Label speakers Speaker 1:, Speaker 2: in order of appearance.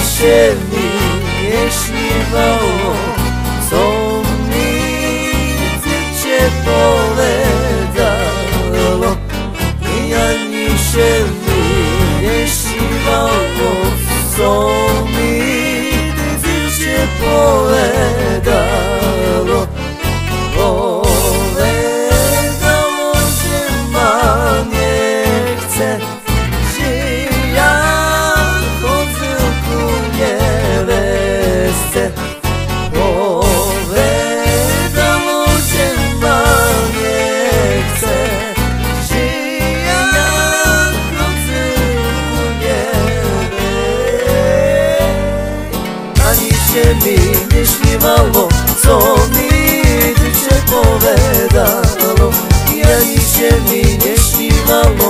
Speaker 1: się mi nie śniwało, co mi życie povedalo. I ani się mi nie śniwało, co mi życie povedalo. Povedalo, že ma nechce, že ja chodzę ku neveste. Povedalo, že ma nechce, že ja chodzę ku neveste. Ani się mi nie śniwało, co mi życie povedalo. I ani się mi nie śniwało,